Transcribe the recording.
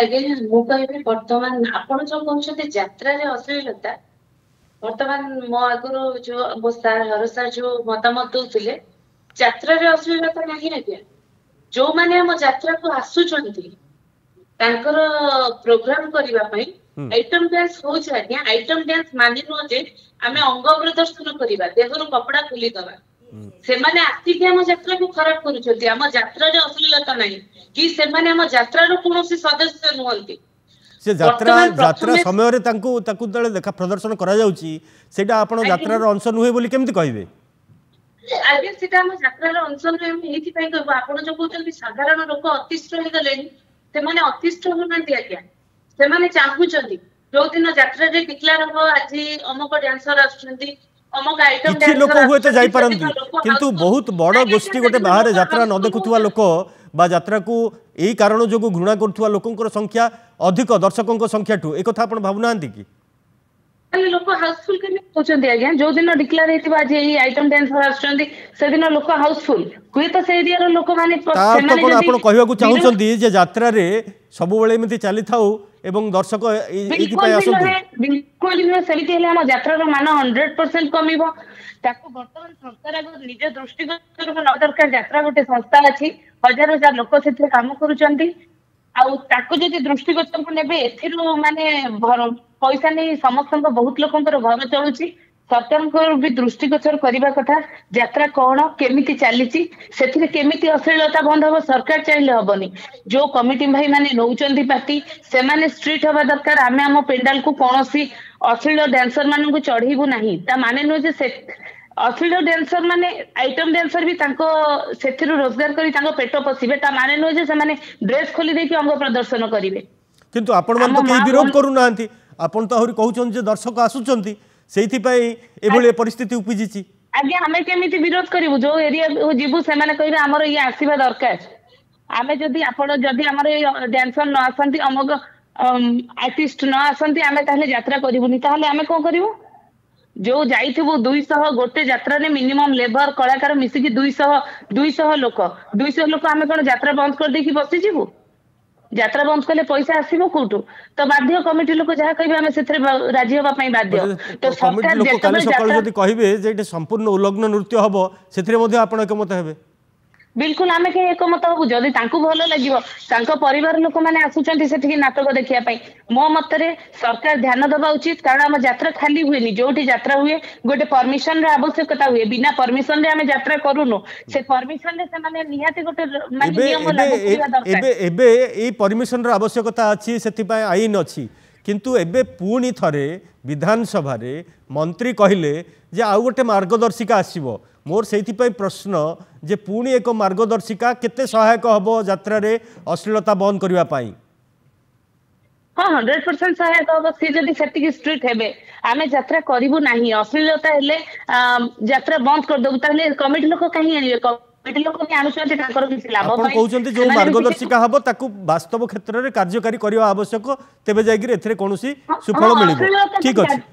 ଆଜ୍ଞା ମୁଁ କହିବି ବର୍ତ୍ତମାନ ଆପଣ ଯୋଉ କହୁଛନ୍ତି ଯାତ୍ରାରେ ଅଶ୍ଳୀଳତା ବର୍ତ୍ତମାନ ମୋ ଆଗରୁ ଯୋଉ ମୋ ସାର୍ ହର ସାର୍ ଯୋଉ ମତାମତ ଦଉଥିଲେ ଯାତ୍ରାରେ ଅଶ୍ଳୀଳତା ନାହିଁ ଆଜ୍ଞା। ଯୋଉମାନେ ଆମ ଯାତ୍ରାକୁ ଆସୁଛନ୍ତି ତାଙ୍କର ପ୍ରୋଗ୍ରାମ କରିବା ପାଇଁ ଆଇଟମ ଡ୍ୟାନ୍ସ ହଉଛି ଆଜ୍ଞା। ଆଇଟମ ଡ୍ୟାନ୍ସ ମାନେ ନୁହଁ ଯେ ଆମେ ଅଙ୍ଗ ପ୍ରଦର୍ଶନ କରିବା ଦେହରୁ କପଡା ଖୋଲିଦବା। ସେମାନେ ଆସିକି ଆମ ଯାତ୍ରାକୁ ଖରାପ କରୁଛନ୍ତି। ଆମ ଯାତ୍ରାରେ ଅଶ୍ଳୀଳତା ନାହିଁ କି ସେମାନେ ଆମ ଯାତ୍ରାର କୌଣସି ସଦସ୍ୟ ନୁହନ୍ତି। से यात्रा यात्रा समय देखा प्रदर्शन करा सेटा आपण यात्रार अंश नुहे बोली केमती कहबे आगे सेटा हम यात्रार अंश नुहे एथि पई कहबो आपण जो कहउछन साधारण लोक अतिष्ठ हो गलेनी से माने अतिष्ठ हो नंती आज्ञा से माने चाहूचंदी जो दिन यात्रा रे डिक्लेयर हो आज अमक डांसर आछंती अमक आइटम किछि लोक डांसर हुए तो जाई पारंती किंतु बहुत बड़ गोष्ठी गोटे बाहर यात्रा न देखुवा लोक बा यात्रा को यही कारण जो घृणा करुवा लोकंकर संख्या अधिक दर्शकों संख्या ठू एक कथा आपण भाबुना कि लोक हाउसफुल के होचंदी आज्ञा जो दिन डिक्लेयर हेतिबा आज एई आइटम डांसर आछंती से दिन लोक हाउसफुल हुए तो से एरिया रो लोक माने ता तो कोन आपण कहबा को चाहुचंदी जे यात्रा रे सब बेले एमिति चली थाउ एवं दर्शक एथि पय आसंतु बिल्कुल न सेमिति हेले हम यात्रा रो मान 100% कमिबो ताको वर्तमान सरकार अगर निज दृष्टिगत न दरकार यात्रा गोटे संस्था अछि हजार हजार लोक सेथे काम करूचंती आउ ताको जदि दृष्टिगत को नेबे एथिरु माने पैसा नहीं समस्त बहुत लोकंकर घर चलुची सरकार भी दृष्टिगोचर करने कथा यात्रा कौन केमिति चली केमिति अश्लीलता बंद हम सरकार चाहिए हेनी जो कमिटी भाई माने नौचंदी पार्टी से माने स्ट्रिक्ट हवा दरकार आमे आम पेंडाल को कौन अश्लील डांसर मान को चढ़ेबू नहीं ता माने नुह जे अश्लील डांसर माने आइटम डांसर भी रोजगार करी पेट पशिबे ता माने नुह जे से माने ड्रेस खोली देकी अंग प्रदर्शन करिवे किंतु आपण मन तो केही विरोध करू नांती आपण तो आहुरी कहउछन जे दर्शक आसुचंती सेथि पई एभले परिस्थिति उपजिची आगे हमें केमिति विरोध करिवु जो एरिया जिबु से माने कहिबे हमर ये आसीबा दरकार आमे जदी आपण जदी हमर डांसर न आसंती अमग आर्टिस्ट न आसंती आमे ताहले यात्रा करिवुनी ताहले आमे को करिवु जो जाइथिबु 200 गोटे यात्रा रे मिनिमम लेबर कलाकार मिसी की 200 लोक आमे कोन यात्रा बंद कर देकी बसि जिवु यात्रा बंद कले पैसा आसीबो कोटू तो बाध्य कमिटी लोक जहा कहबे हमें सेथरे राजी होबा पई बाध्य तो सरकार लोक काले सकाळ जदी कहबे जे एटे संपूर्ण उल्लंघन नृत्य हबो सेथरे मध्ये आपण एकमत हेबे बिल्कुल आमे के एकमत हबु जदी तांको भलो लागिवो तांको परिवार लोक माने आसुचंती सेठी नाटक देखिया पई मो मतरे सरकार ध्यान देबा उचित कारण हम यात्रा खाली हुएनी जोठी यात्रा हुए गोटे परमिशन रे आवश्यकता हुए बिना परमिशन रे हमें यात्रा करूनु से परमिशन रे से माने निहाती गोटे माने नियम लागू करबा दरकार एबे ए परमिशन रे आवश्यकता अछि सेति पई आईन अछि किंतु एबे पुणी थरे विधानसभा रे मंत्री कहिले जे आउ गोटे मार्गदर्शिका आसीबो मोर सेति पई प्रश्न जे पुणी एक मार्गदर्शिका केते सहायक हबो यात्रा रे अश्लीलता बंद करबा पई हाँ 100% सहायक हम सी जदि सेटिक स्ट्रिक्ट हेबे आमे यात्रा करिवु नाही अश्लीलता हेले यात्रा बंद कर देबु ताले कमिटी लोक कहीं आनिबे कमिटी लोक के आनुचंती ताकर किछि लाभ आपण कहउचंती जो मार्गदर्शिका हबो ताकू वास्तव क्षेत्र रे कार्यकारी करिवा आवश्यक तेबे जाय गिरे एथरे कोनोसी सुफल मिलिबो ठीक अछि।